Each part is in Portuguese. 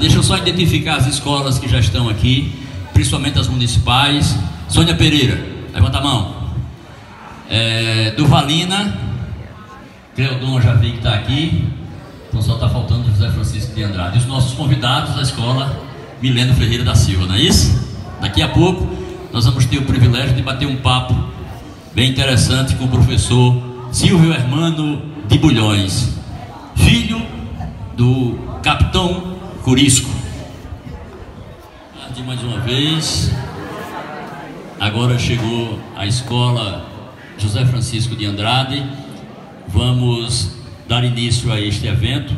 Deixa eu só identificar as escolas que já estão aqui, principalmente as municipais. Sônia Pereira, levanta a mão. Duvalina, Cleodon já vi que está aqui, então só está faltando José Francisco de Andrade. Os nossos convidados da escola Mileno Ferreira da Silva, não é isso? Daqui a pouco nós vamos ter o privilégio de bater um papo bem interessante com o professor Silvio Hermano de Bulhões, filho do capitão Curisco. Mais uma vez, agora chegou a escola José Francisco de Andrade. Vamos dar início a este evento.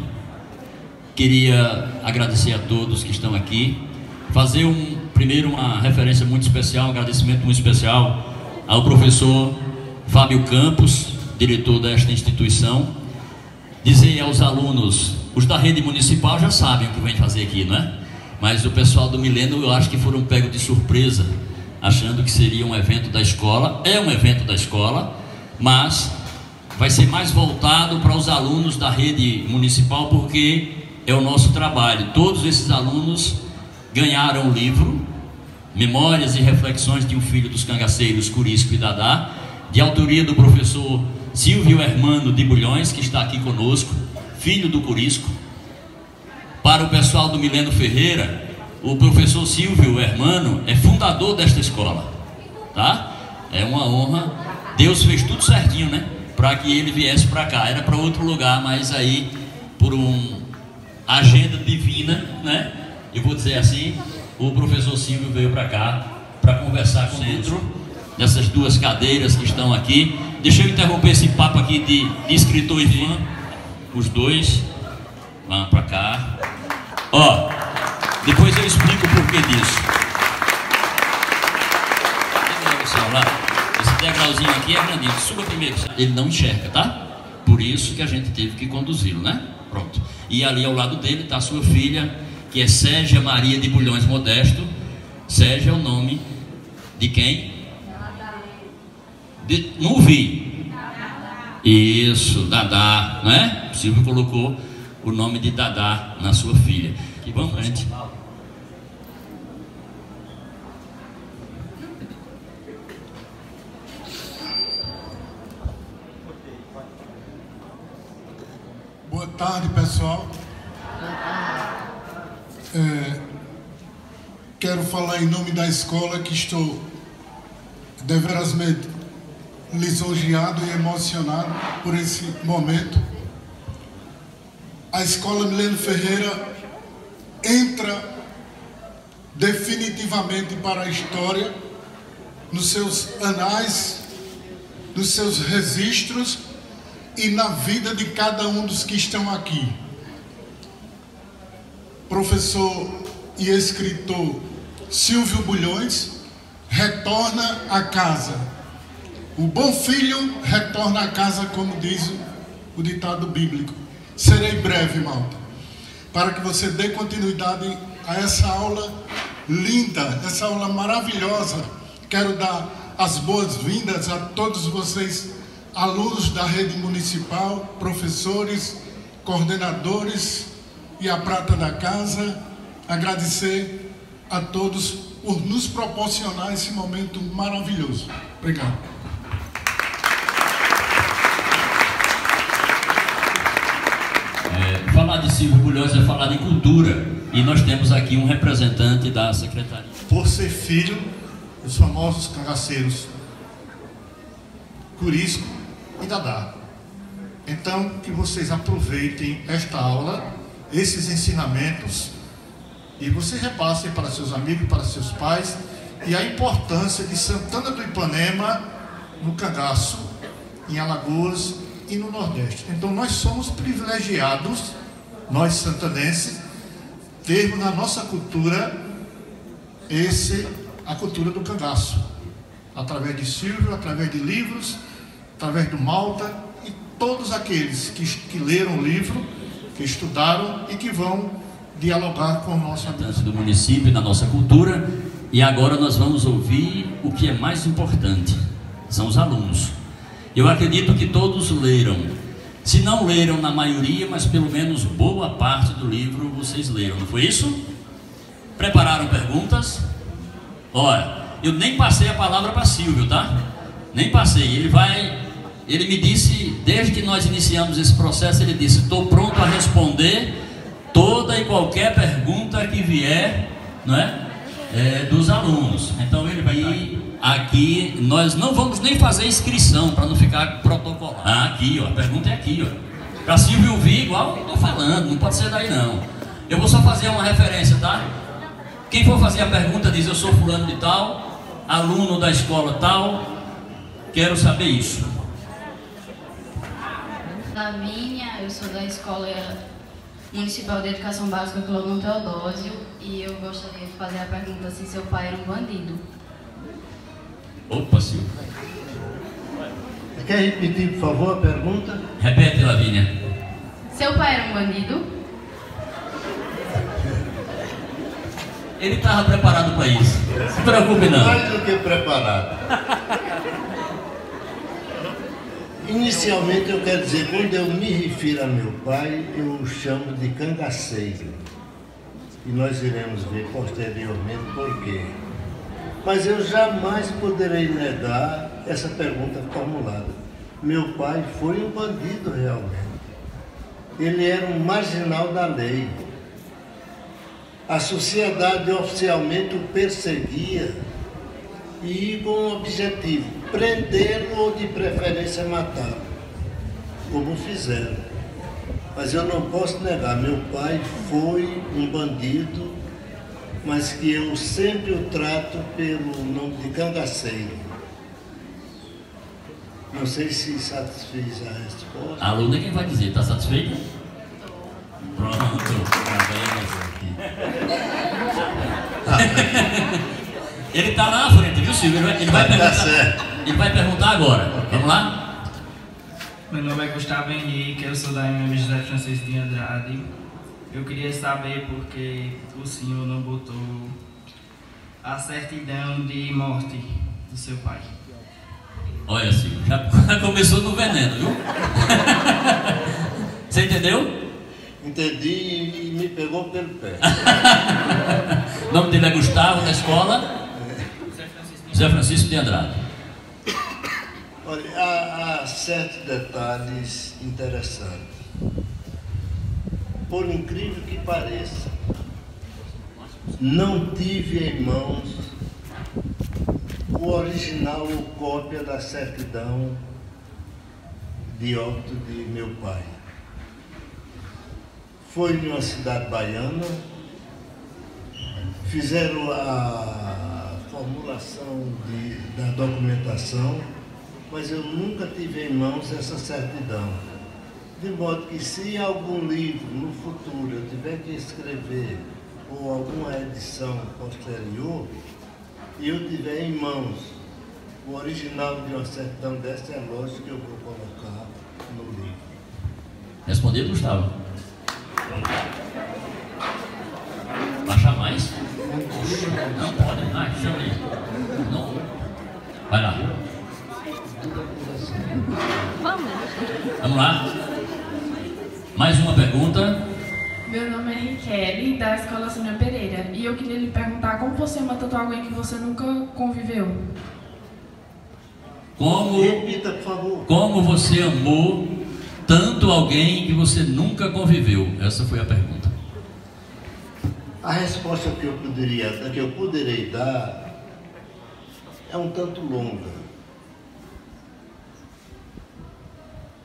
Queria agradecer a todos que estão aqui, fazer primeiro uma referência muito especial, um agradecimento muito especial ao professor Fábio Campos, diretor desta instituição. Dizer aos alunos, os da rede municipal já sabem o que vem fazer aqui, não é? Mas o pessoal do Mileno, eu acho que foram pegos de surpresa, achando que seria um evento da escola. É um evento da escola, mas vai ser mais voltado para os alunos da rede municipal, porque é o nosso trabalho. Todos esses alunos ganharam o livro Memórias e Reflexões de um Filho dos Cangaceiros, Curisco e Dadá, de autoria do professor Silvio Hermano de Bulhões, que está aqui conosco, filho do Curisco. Para o pessoal do Mileno Ferreira, o professor Silvio Hermano é fundador desta escola, tá? É uma honra. Deus fez tudo certinho, né? Para que ele viesse para cá. Era para outro lugar, mas aí, por uma agenda divina, né? Eu vou dizer assim, o professor Silvio veio para cá para conversar com dentro dessas duas cadeiras que estão aqui. Deixa eu interromper esse papo aqui de escritor e fã. Os dois vão para cá. Ó, depois eu explico o porquê disso. Esse degrauzinho aqui é grandinho. Suba primeiro. Ele não enxerga, tá? Por isso que a gente teve que conduzi-lo, né? Pronto. E ali ao lado dele está a sua filha, que é Sérgia Maria de Bulhões Modesto. Sérgia é o nome de quem? Não ouvi. Isso, Dadá, né? O Silvio colocou o nome de Dadá na sua filha. Que vamos, gente. Boa tarde, pessoal. Quero falar em nome da escola, que estou deverasmente lisonjeado e emocionado por esse momento. A escola Mileno Ferreira entra definitivamente para a história, nos seus anais, nos seus registros e na vida de cada um dos que estão aqui. Professor e escritor Silvio Bulhões retorna a casa. O bom filho retorna a casa, como diz o ditado bíblico. Serei breve, malta, para que você dê continuidade a essa aula linda, essa aula maravilhosa. Quero dar as boas-vindas a todos vocês, alunos da rede municipal, professores, coordenadores e a prata da casa. Agradecer a todos por nos proporcionar esse momento maravilhoso. Obrigado. Falar de Silvio Bulhões vai falar de cultura e nós temos aqui um representante da secretaria. Por ser filho dos famosos cangaceiros Curisco e Dadá. Então, que vocês aproveitem esta aula, esses ensinamentos, e vocês repassem para seus amigos, para seus pais, e a importância de Santana do Ipanema no cangaço, em Alagoas e no Nordeste. Então, nós somos privilegiados, nós santanenses, termos na nossa cultura a cultura do cangaço, através de Silvio, através de livros, através do Malta e todos aqueles que leram o livro, que estudaram e que vão dialogar com o nosso importância do município e da nossa cultura. E agora nós vamos ouvir o que é mais importante, são os alunos. Eu acredito que todos leram, se não leram na maioria, mas pelo menos boa parte do livro vocês leram, não foi isso? Prepararam perguntas? Olha, eu nem passei a palavra para Silvio, tá? Nem passei, ele me disse, desde que nós iniciamos esse processo, ele disse, estou pronto a responder toda e qualquer pergunta que vier, não é? Dos alunos. Então ele vai aqui, nós não vamos nem fazer inscrição para não ficar protocolar. Aqui, ó, a pergunta é aqui, ó. Para Silvio ouvir, igual eu estou falando, não pode ser daí não. Eu vou só fazer uma referência, tá? Quem for fazer a pergunta diz, eu sou fulano de tal, aluno da escola tal, quero saber isso. Lavínia, eu sou da Escola Municipal de Educação Básica Clodon Teodósio e eu gostaria de fazer a pergunta se seu pai era um bandido. Opa, Silvio. Quer repetir, por favor, a pergunta? Repete, Lavínia. Seu pai era um bandido? Ele estava preparado para isso. Não se preocupe não. Mais do que preparado. Inicialmente eu quero dizer, quando eu me refiro a meu pai, eu o chamo de cangaceiro. E nós iremos ver posteriormente por quê. Mas eu jamais poderei negar essa pergunta formulada. Meu pai foi um bandido realmente. Ele era um marginal da lei. A sociedade oficialmente o perseguia e com o objetivo, prendê-lo ou de preferência matá-lo, como fizeram. Mas eu não posso negar, meu pai foi um bandido, mas que eu sempre o trato pelo nome de cangaceiro. Não sei se satisfez a resposta. A aluna é quem vai dizer, está satisfeito? Pronto, parabéns. Ele está lá na frente, viu, Silvio? Ele vai perguntar agora. Vamos lá? Meu nome é Gustavo Henrique, eu sou da MM José Francisco de Andrade. Eu queria saber por que o senhor não botou a certidão de morte do seu pai. Olha, Silvio, já começou no veneno, viu? Você entendeu? Entendi e me pegou pelo pé. O nome dele é Gustavo, da escola José Francisco de Andrade. Olha, há certos detalhes interessantes. Por incrível que pareça, não tive em mãos o original ou cópia da certidão de óbito de meu pai. Foi em uma cidade baiana, fizeram a formulação da documentação, mas eu nunca tive em mãos essa certidão. De modo que se algum livro no futuro eu tiver que escrever ou alguma edição posterior, e eu tiver em mãos o original de uma certidão dessa, é lógico que eu vou colocar no livro. Respondido, Gustavo. Baixa mais? Não pode, não, chama aí. Não. Vai lá. Vamos lá. Mais uma pergunta. Meu nome é Riquelme, da Escola Sônia Pereira. E eu queria lhe perguntar como você ama tanto alguém que você nunca conviveu? Repita, por favor. Como você amou tanto alguém que você nunca conviveu? Essa foi a pergunta. A resposta que eu poderei dar é um tanto longa.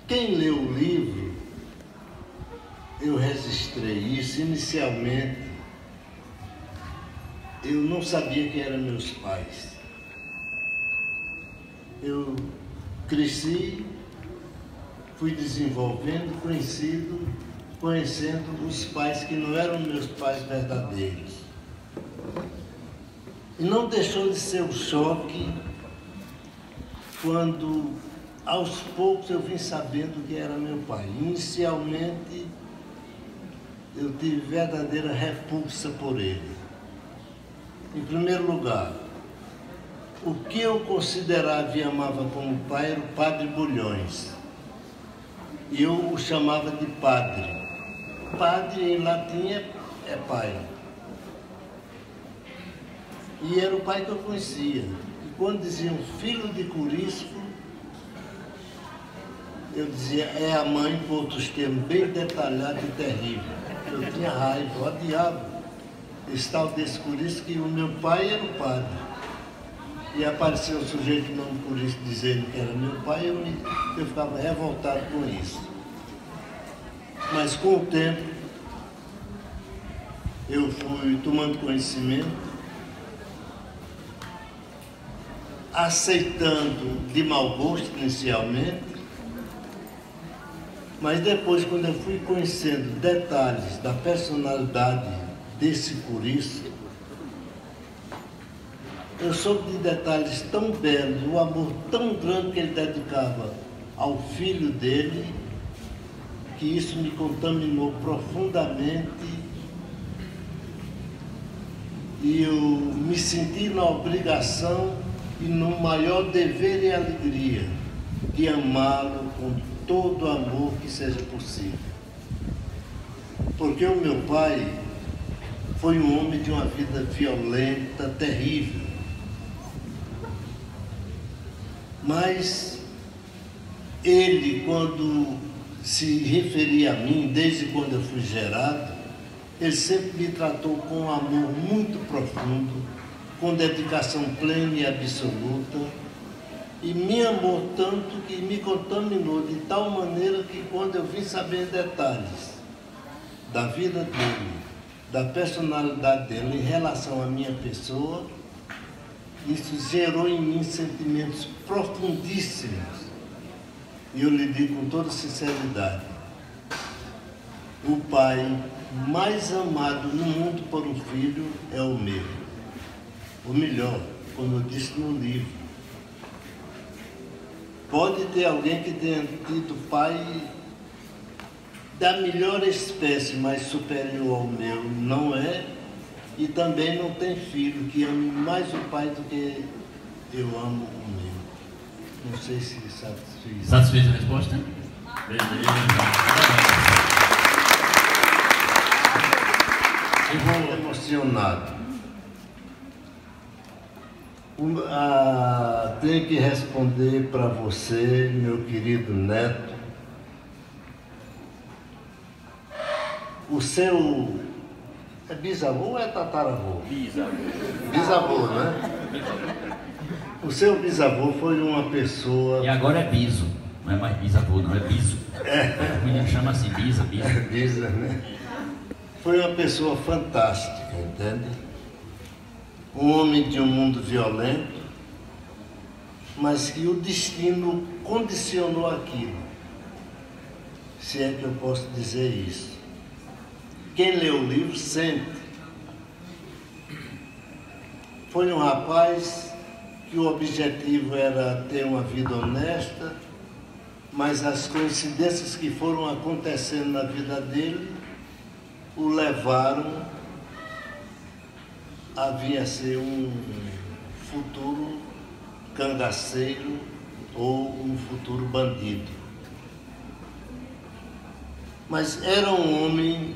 Quem lê o livro, eu registrei isso. Inicialmente, eu não sabia quem eram meus pais. Eu cresci, fui desenvolvendo, conhecendo os pais que não eram meus pais verdadeiros. E não deixou de ser um choque quando, aos poucos, eu vim sabendo que era meu pai. Inicialmente, eu tive verdadeira repulsa por ele. Em primeiro lugar, o que eu considerava e amava como pai era o Padre Bulhões. E eu o chamava de padre. Padre em latim é pai. E era o pai que eu conhecia. E quando diziam filho de Curisco, eu dizia, é a mãe, com outros termos bem detalhados e terríveis. Eu tinha raiva, eu odiava esse tal desse Curisco, que o meu pai era o padre. E apareceu um sujeito de nome Curisco dizendo que era meu pai, eu ficava revoltado com isso. Mas com o tempo, eu fui tomando conhecimento, aceitando de mau gosto inicialmente, mas depois, quando eu fui conhecendo detalhes da personalidade desse Curisco, eu soube de detalhes tão belos, o amor tão grande que ele dedicava ao filho dele, que isso me contaminou profundamente e eu me senti na obrigação e no maior dever e alegria de amá-lo com todo o amor que seja possível. Porque o meu pai foi um homem de uma vida violenta, terrível. Mas ele, quando se referia a mim, desde quando eu fui gerado, ele sempre me tratou com um amor muito profundo, com dedicação plena e absoluta, e me amou tanto que me contaminou de tal maneira que quando eu vim saber detalhes da vida dele, da personalidade dele em relação à minha pessoa, isso gerou em mim sentimentos profundíssimos. E eu lhe digo com toda sinceridade, o pai mais amado no mundo por um filho é o meu. O melhor, como eu disse no livro. Pode ter alguém que tenha tido pai da melhor espécie, mas superior ao meu, não é? E também não tem filho que ame mais o pai do que eu amo o meu. Não sei se satisfez. Satisfez a resposta? Beleza. Eu vou emocionado. Tenho que responder para você, meu querido neto. O seu é bisavô ou é tataravô? Bisavô. Bisavô, né? O seu bisavô foi uma pessoa... E agora é biso. Não é mais bisavô, não, é biso. O menino chama assim, bisa. Bisa, né? Foi uma pessoa fantástica, entende? Um homem de um mundo violento, mas que o destino condicionou aquilo. Se é que eu posso dizer isso. Quem lê o livro sente. Foi um rapaz que o objetivo era ter uma vida honesta, mas as coincidências que foram acontecendo na vida dele o levaram a vir a ser um futuro cangaceiro ou um futuro bandido. Mas era um homem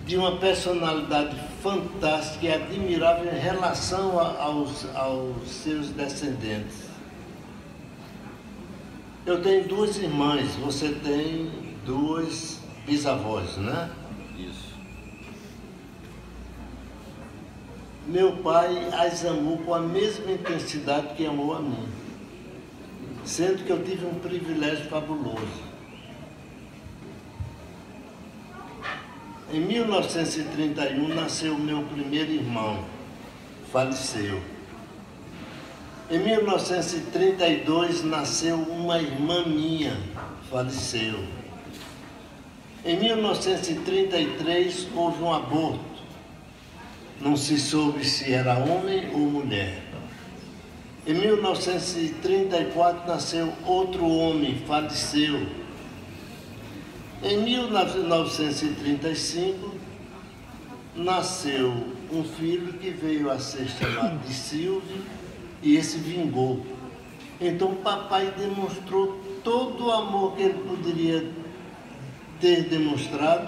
de uma personalidade fantástica e admirável em relação aos seus descendentes. Eu tenho duas irmãs, você tem duas bisavós, né? Isso. Meu pai as amou com a mesma intensidade que amou a mim, sendo que eu tive um privilégio fabuloso. Em 1931 nasceu meu primeiro irmão, faleceu. Em 1932 nasceu uma irmã minha, faleceu. Em 1933 houve um aborto. Não se soube se era homem ou mulher. Em 1934 nasceu outro homem, faleceu. Em 1935 nasceu um filho que veio a ser chamado de Silvio e esse vingou. Então o papai demonstrou todo o amor que ele poderia ter demonstrado,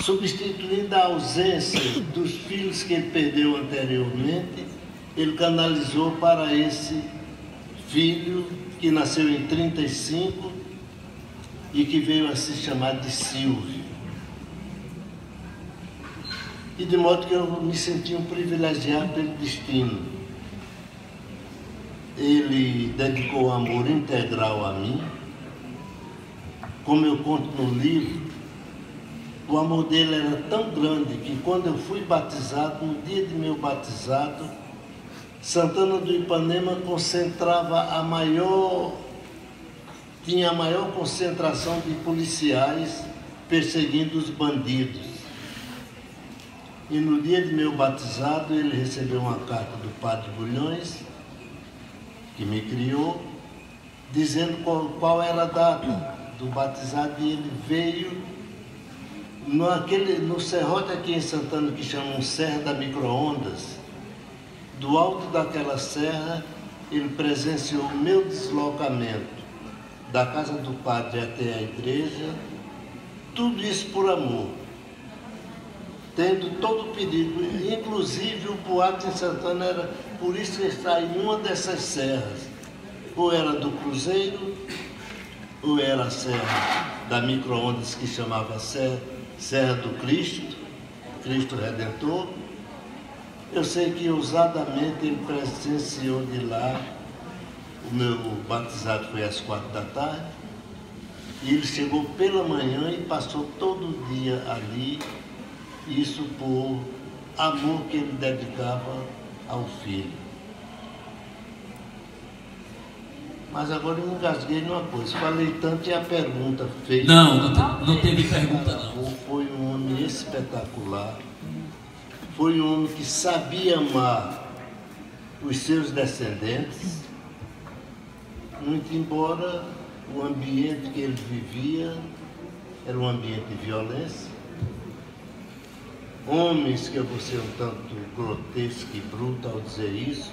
substituindo a ausência dos filhos que ele perdeu anteriormente, ele canalizou para esse filho que nasceu em 35 e que veio a se chamar de Silvio. E de modo que eu me senti um privilegiado pelo destino. Ele dedicou amor integral a mim. Como eu conto no livro, o amor dele era tão grande que quando eu fui batizado, no dia de meu batizado, Santana do Ipanema tinha a maior concentração de policiais perseguindo os bandidos. E no dia de meu batizado, ele recebeu uma carta do Padre Bulhões, que me criou, dizendo qual era a data do batizado, e ele veio no serrote aqui em Santana, que chamam Serra da Micro-Ondas. Do alto daquela serra, ele presenciou o meu deslocamento da casa do padre até a igreja, tudo isso por amor, tendo todo o perigo, inclusive o boato em Santana era, por isso que está em uma dessas serras, ou era do Cruzeiro, ou era a serra da Micro-Ondas, que chamava Serra do Cristo, Cristo Redentor. Eu sei que ousadamente ele presenciou de lá. O meu batizado foi às 4 da tarde, e ele chegou pela manhã e passou todo o dia ali, isso por amor que ele dedicava ao filho. Mas agora eu me engasguei numa coisa, falei tanto e a pergunta feita... Não teve pergunta não. Foi um homem espetacular, foi um homem que sabia amar os seus descendentes, muito embora o ambiente que ele vivia era um ambiente de violência. Homens, que eu vou ser um tanto grotesco e bruto ao dizer isso,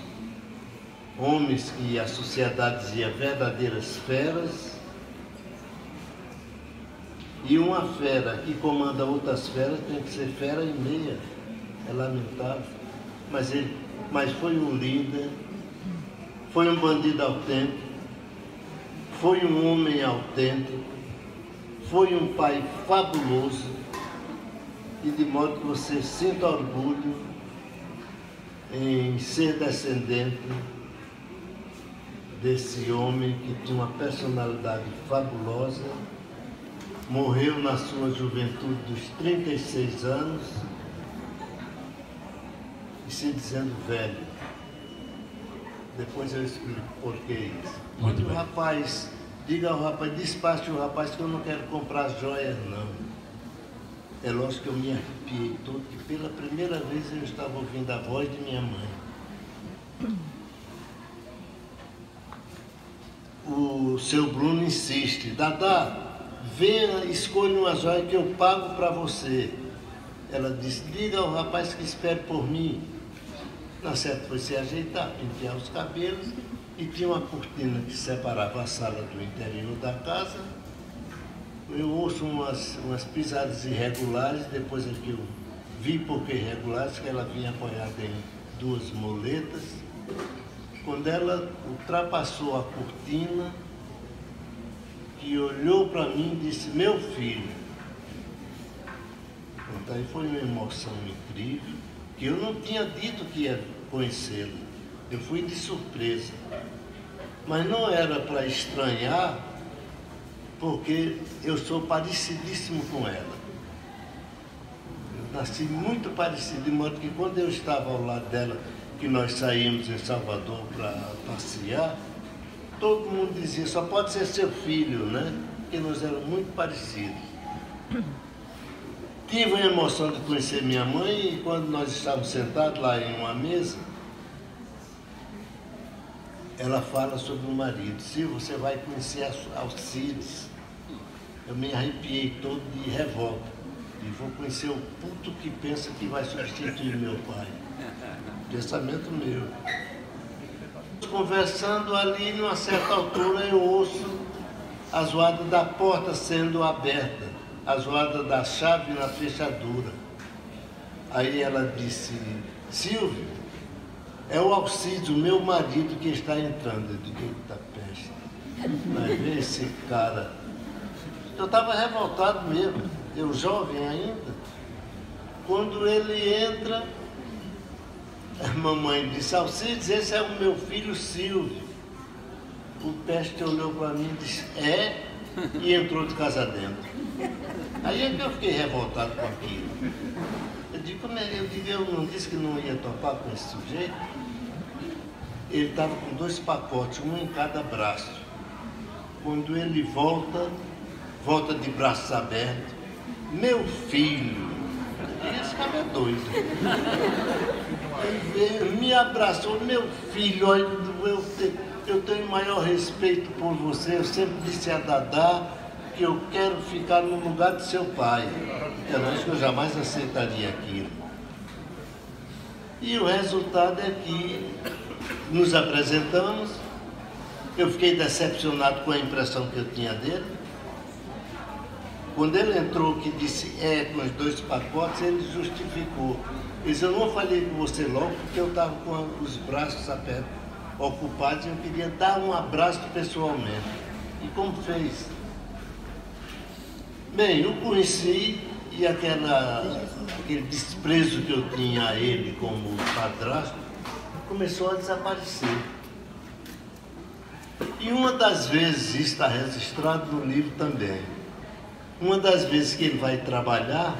homens que a sociedade dizia verdadeiras feras, e uma fera que comanda outras feras tem que ser fera e meia. É lamentável, mas foi um líder, foi um bandido autêntico, foi um homem autêntico, foi um pai fabuloso, e de modo que você sinta orgulho em ser descendente desse homem que tinha uma personalidade fabulosa, morreu na sua juventude dos 36 anos, e se dizendo velho. Depois eu explico por que isso. Muito o bem. rapaz, diga ao rapaz, despache o rapaz que eu não quero comprar joias, não. É lógico que eu me arrepiei todo, que pela primeira vez eu estava ouvindo a voz de minha mãe. O seu Bruno insiste, Dadá, venha, escolha uma joia que eu pago para você. Ela disse, diga ao rapaz que espere por mim. Na certa foi se ajeitar, pentear os cabelos, e tinha uma cortina que separava a sala do interior da casa. Eu ouço umas pisadas irregulares, depois é que eu vi por que irregulares, que ela vinha apoiada em duas moletas. quando ela ultrapassou a cortina, que olhou para mim e disse: meu filho. Pronto, aí foi uma emoção incrível, que eu não tinha dito que ia conhecê-la. Eu fui de surpresa. Mas não era para estranhar, porque eu sou parecidíssimo com ela. Eu nasci muito parecido, de modo que quando eu estava ao lado dela, que nós saímos em Salvador para passear, todo mundo dizia: só pode ser seu filho, né? Porque nós éramos muito parecidos. Tive a emoção de conhecer minha mãe, e quando nós estávamos sentados lá em uma mesa, ela fala sobre o marido: Silvio, você vai conhecer Alcides. Eu me arrepiei todo de revolta. E vou conhecer o puto que pensa que vai substituir meu pai. Pensamento meu. Conversando ali, numa certa altura, eu ouço a zoada da porta sendo aberta, a zoada da chave na fechadura. Aí ela disse: Silvio, é o Alcides, o meu marido, que está entrando. Eu digo: eita peste, mas vê esse cara. Eu estava revoltado mesmo, eu jovem ainda. Quando ele entra, a mamãe disse: Alcides, esse é o meu filho Silvio. O peste olhou para mim e disse: é? E entrou de casa dentro. Aí é que eu fiquei revoltado com aquilo. Eu não disse que não ia topar com esse sujeito. Ele estava com 2 pacotes, um em cada braço. Quando ele volta de braços abertos: meu filho. Esse cara é doido. Ele me abraçou: meu filho, olha, eu tenho maior respeito por você. Eu sempre disse a Dadá que eu quero ficar no lugar de seu pai. Eu acho que eu jamais aceitaria aquilo. E o resultado é que nos apresentamos. Eu fiquei decepcionado com a impressão que eu tinha dele. Quando ele entrou, que disse com os 2 pacotes, ele justificou. Ele disse: eu não falei com você logo porque eu estava com os braços ocupados e eu queria dar um abraço pessoalmente. E como fez? Bem, eu conheci, e aquele desprezo que eu tinha a ele como padrasto começou a desaparecer. E uma das vezes, isso está registrado no livro também, uma das vezes que ele vai trabalhar,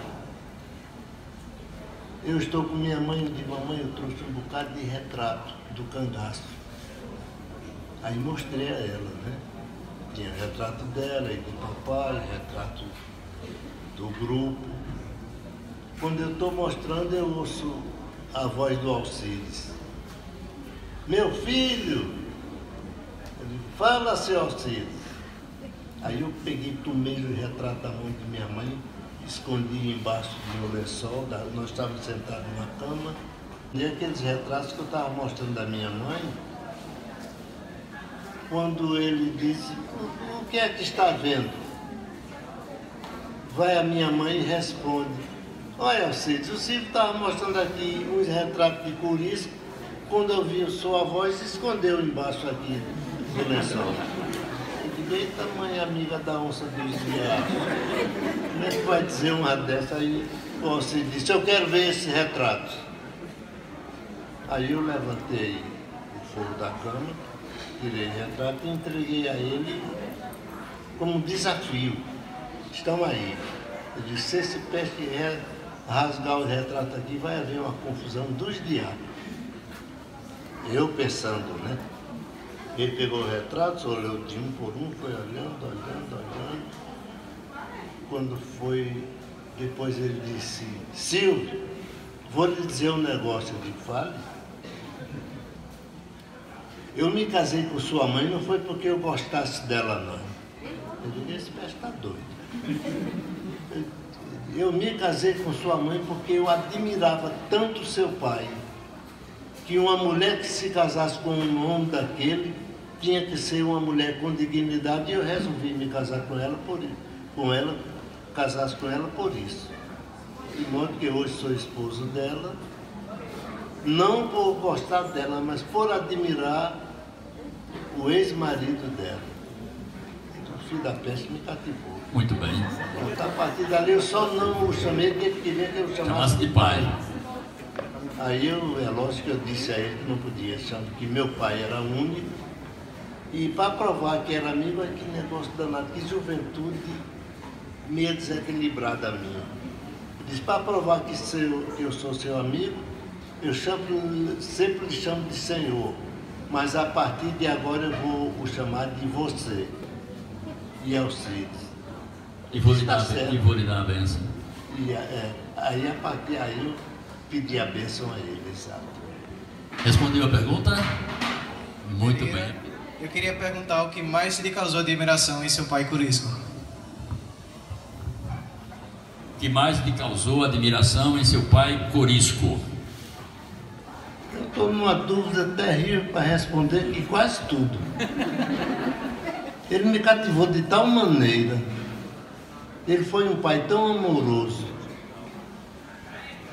eu estou com minha mãe, eu digo: mamãe, eu trouxe um bocado de retrato do cangaço. Aí mostrei a ela, né? Tinha retrato dela e do papai, retrato do grupo. Quando eu estou mostrando, eu ouço a voz do Alcides: meu filho! Eu digo: fala, seu Alcides. Aí eu peguei, tomei o retrato da mão de minha mãe, escondi embaixo do meu lençol, nós estávamos sentados numa cama, e aqueles retratos que eu estava mostrando da minha mãe, quando ele disse: o que é que está vendo? Vai a minha mãe e responde: olha, Alcides, o Silvio estava mostrando aqui uns retratos de Curisco, quando eu vi sua voz, se escondeu embaixo aqui do lençol. Eita, mãe amiga da onça dos diabos. Como é que vai dizer uma dessa? Aí você disse: eu quero ver esse retrato. Aí eu levantei o forro da cama, tirei o retrato e entreguei a ele como um desafio. Estão aí. Eu disse: se esse peste rasgar o retrato aqui, vai haver uma confusão dos diabos. Eu pensando, né? Ele pegou o retrato, olhou de um por um, foi olhando. Quando foi, depois ele disse: Silvio, vou lhe dizer um negócio. Eu digo: fale. Eu me casei com sua mãe, não foi porque eu gostasse dela, não. Eu digo: esse peste está doido. Eu me casei com sua mãe porque eu admirava tanto seu pai, que uma mulher que se casasse com um homem daquele tinha que ser uma mulher com dignidade, e eu resolvi me casar com ela casasse com ela por isso. De modo que hoje sou esposo dela não por gostar dela, mas por admirar o ex-marido dela. O filho da peste me cativou. Muito bem. A partir dali eu só não o chamei porque ele queria que eu chamasse de pai. Aí é lógico que eu disse a ele que não podia, que meu pai era único. E para provar que era amigo, é que negócio danado, que juventude meio desequilibrada minha. Eu disse, para provar que eu sou seu amigo, eu sempre lhe chamo de senhor, mas a partir de agora eu vou o chamar de você e Alcides. E vou lhe dar a benção. Aí a partir daí eu pedi a bênção a ele, sabe? Respondeu a pergunta? Muito bem. Eu queria perguntar o que mais lhe causou admiração em seu pai Corisco. O que mais lhe causou admiração em seu pai Corisco? Eu estou numa dúvida terrível para responder, que quase tudo. Ele me cativou de tal maneira. Ele foi um pai tão amoroso.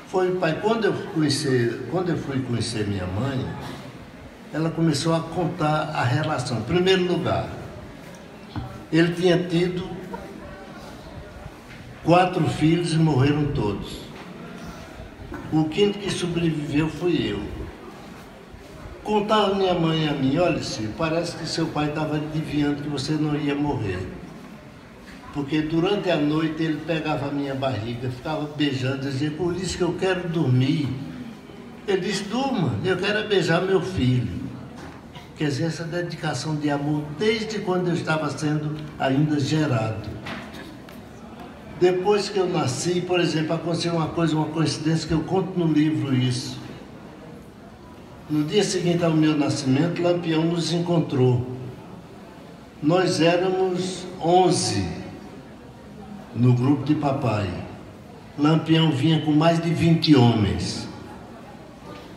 Foi um pai, quando eu fui conhecer minha mãe, ela começou a contar a relação. Em primeiro lugar, ele tinha tido 4 filhos e morreram todos. O quinto que sobreviveu fui eu. Contava minha mãe a mim, olha, Ciro, parece que seu pai estava adivinhando que você não ia morrer. Porque durante a noite ele pegava a minha barriga, ficava beijando, dizia, por isso que eu quero dormir. Ele disse, durma, eu quero beijar meu filho. Quer dizer, essa dedicação de amor desde quando eu estava sendo ainda gerado. Depois que eu nasci, por exemplo, aconteceu uma coincidência que eu conto no livro isso. No dia seguinte ao meu nascimento, Lampião nos encontrou. Nós éramos 11 no grupo de papai. Lampião vinha com mais de 20 homens.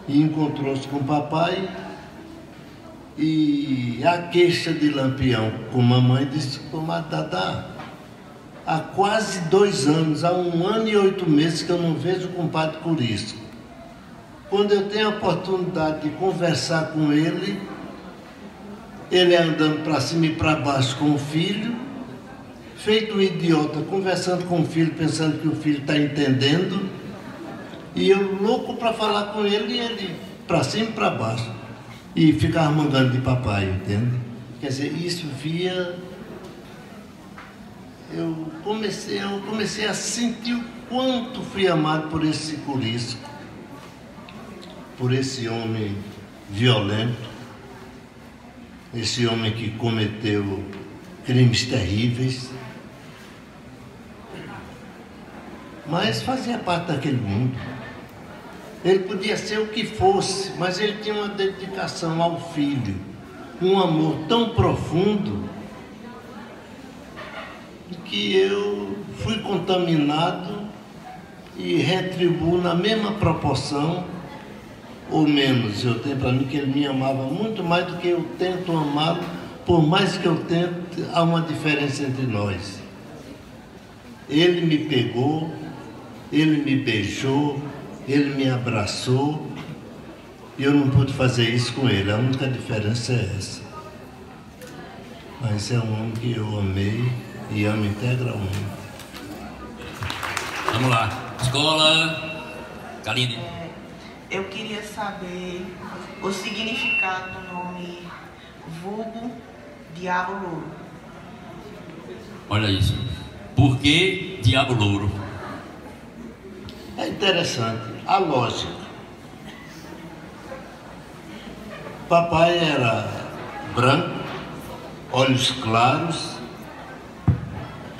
E encontrou-se com o papai. E a queixa de Lampião com mamãe disse, comadre Dadá, há quase 2 anos, há 1 ano e 8 meses que eu não vejo o compadre Corisco. Quando eu tenho a oportunidade de conversar com ele andando para cima e para baixo com o filho, feito um idiota, conversando com o filho, pensando que o filho está entendendo, e eu louco para falar com ele, e ele para cima e para baixo, e ficava mangando de papai, entende? Quer dizer, isso via... Eu comecei a sentir o quanto fui amado por esse Corisco, por esse homem violento, esse homem que cometeu crimes terríveis, mas fazia parte daquele mundo. Ele podia ser o que fosse, mas ele tinha uma dedicação ao filho, um amor tão profundo, que eu fui contaminado e retribuo na mesma proporção, ou menos. Eu tenho para mim que ele me amava muito mais do que eu tento amá-lo, por mais que eu tente, há uma diferença entre nós. Ele me pegou, ele me beijou, ele me abraçou, e eu não pude fazer isso com ele. A única diferença é essa. Mas é um homem que eu amei e amo integralmente. Vamos lá. Escola Kaline. Eu queria saber o significado do nome vulgo Diabo Louro. Olha isso. Por que Diabo Louro? É interessante, a lógica. Papai era branco, olhos claros,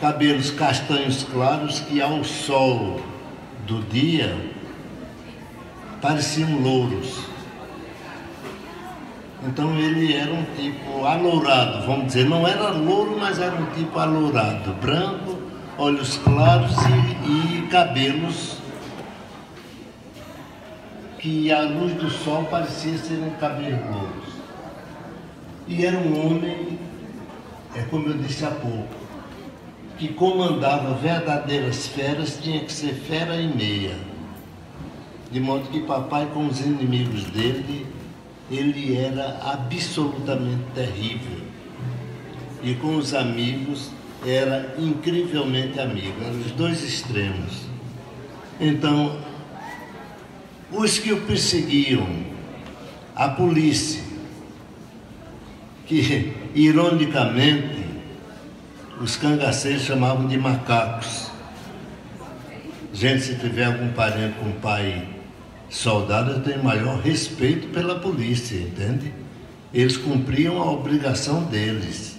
cabelos castanhos claros que ao sol do dia pareciam louros. Então ele era um tipo alourado, vamos dizer, não era louro, mas era um tipo alourado, branco, olhos claros e cabelos que à luz do sol parecia serem cabelos louros. E era um homem, como eu disse há pouco, que comandava verdadeiras feras, tinha que ser fera e meia. De modo que papai, com os inimigos dele, ele era absolutamente terrível. E com os amigos, era incrivelmente amigo. Eram os dois extremos. Então, os que o perseguiam, a polícia, que, ironicamente, os cangaceiros chamavam de macacos. Gente, se tiver algum parente com pai soldado, eu tenho maior respeito pela polícia, entende? Eles cumpriam a obrigação deles.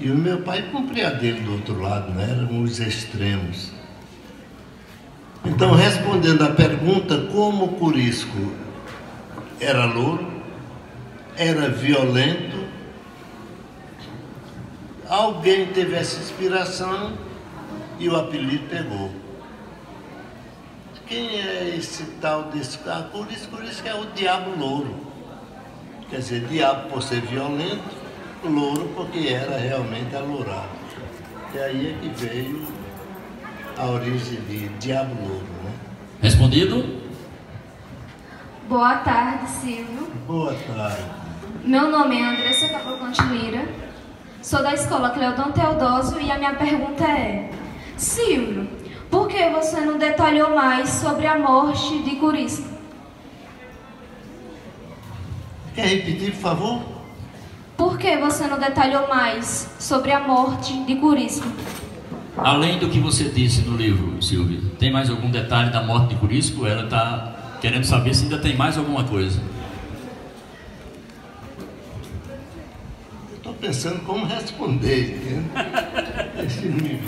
E o meu pai cumpria a dele do outro lado, né? Eram os extremos. Então, respondendo à pergunta, como o Corisco era louro, era violento, alguém teve essa inspiração e o apelido pegou. Quem é esse tal desse cara? Corisco é o diabo louro. Quer dizer, diabo por ser violento, louro porque era realmente alourado. E aí é que veio a origem de diabo louro, né? Respondido? Boa tarde, Silvio. Boa tarde. Meu nome é Andressa Cavalcante Lira, sou da escola Cleodon Teodósio e a minha pergunta é: Silvio, por que você não detalhou mais sobre a morte de Corisco? Quer repetir, por favor? Por que você não detalhou mais sobre a morte de Corisco? Além do que você disse no livro, Silvia, tem mais algum detalhe da morte de Corisco? Ela está querendo saber se ainda tem mais alguma coisa. Estou pensando como responder, entende? Deixa-me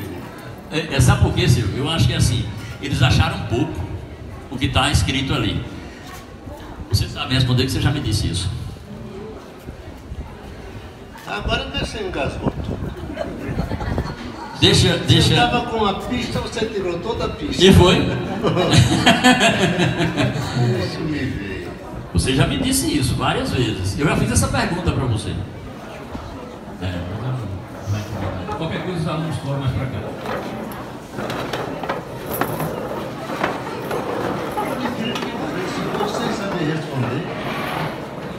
ver. Sabe por quê, Silvio? Eu acho que é assim, eles acharam pouco o que está escrito ali. Você sabe responder que você já me disse isso. Agora você engasgou tudo. Deixa. Você estava com a pista, você tirou toda a pista. E foi? Deixa-me ver. Você já me disse isso várias vezes. Eu já fiz essa pergunta para você. Qualquer coisa os alunos foram mais para cá. Se você saber responder.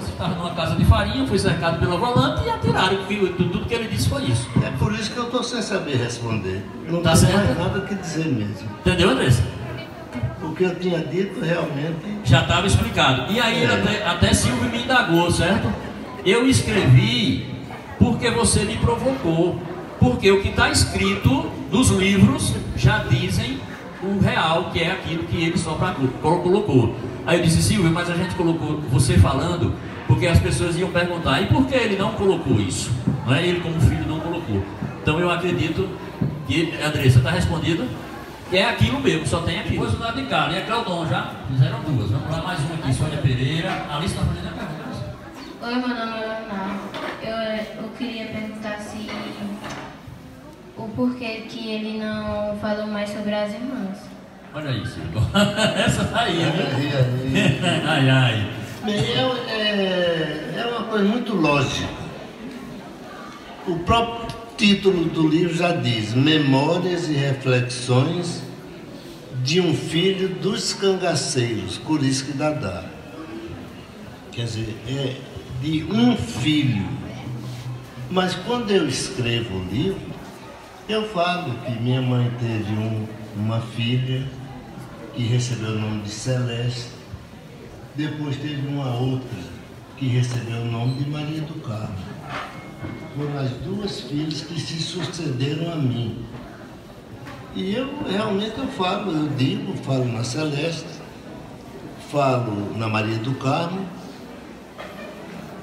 Você estava numa casa de farinha, foi cercado pela volante e atiraram. Tudo que ele disse foi isso. É por isso que eu estou sem saber responder. Não Tá tenho certo? mais nada que dizer mesmo. Entendeu, Andressa? O que eu tinha dito realmente... Já estava explicado. E aí até Silvio me indagou, certo? Eu escrevi porque você me provocou. Porque o que está escrito nos livros já dizem o real, que é aquilo que ele só colocou. Aí eu disse, Silvio, mas a gente colocou você falando porque as pessoas iam perguntar, e por que ele não colocou isso? Não é? Ele como filho não colocou. Então eu acredito que, Andressa, está respondido, que é aquilo mesmo, só tem aquilo. Depois o lado de cá, e a Cleodon já fizeram duas. Vamos lá, mais uma aqui, Sônia Pereira. A Alice está fazendo a pergunta. Oi, meu nome é Leonardo. Eu queria perguntar se o porquê que ele não falou mais sobre as irmãs. Olha aí, Silvio. Essa tá aí, Aí. Ai, ai. Bem, é uma coisa muito lógica. O próprio título do livro já diz: Memórias e Reflexões de um Filho dos Cangaceiros, Corisco e Dadá. Quer dizer, é de um filho. Mas quando eu escrevo o livro, eu falo que minha mãe teve uma filha que recebeu o nome de Celeste, depois teve uma outra que recebeu o nome de Maria do Carmo. Foram as duas filhas que se sucederam a mim. E eu realmente falo na Celeste, falo na Maria do Carmo.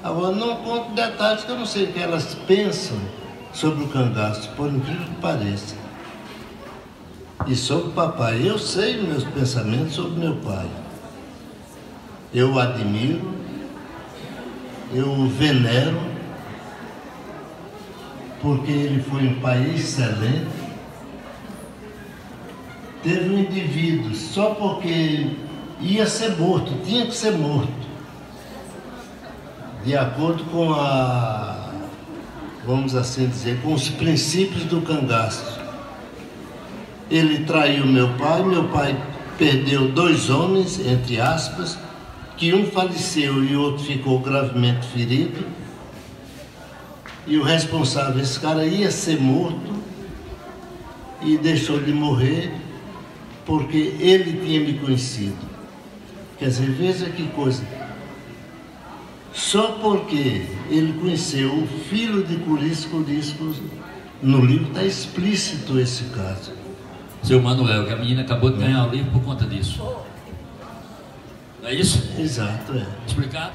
Agora não conto detalhes que eu não sei o que elas pensam sobre o cangaço, por incrível que pareça. E sobre o papai, eu sei meus pensamentos sobre meu pai. Eu o admiro, eu o venero, porque ele foi um pai excelente. Teve um indivíduo, só porque ia ser morto, tinha que ser morto, de acordo com vamos assim dizer, com os princípios do cangaço. Ele traiu meu pai perdeu 2 homens, entre aspas, que um faleceu e o outro ficou gravemente ferido. E o responsável, esse cara ia ser morto e deixou de morrer porque ele tinha me conhecido. Quer dizer, veja que coisa. Só porque ele conheceu o filho de Corisco, no livro está explícito esse caso. Seu Manuel, que a menina acabou de ganhar o livro por conta disso. Não é isso? Exato, é. Explicado?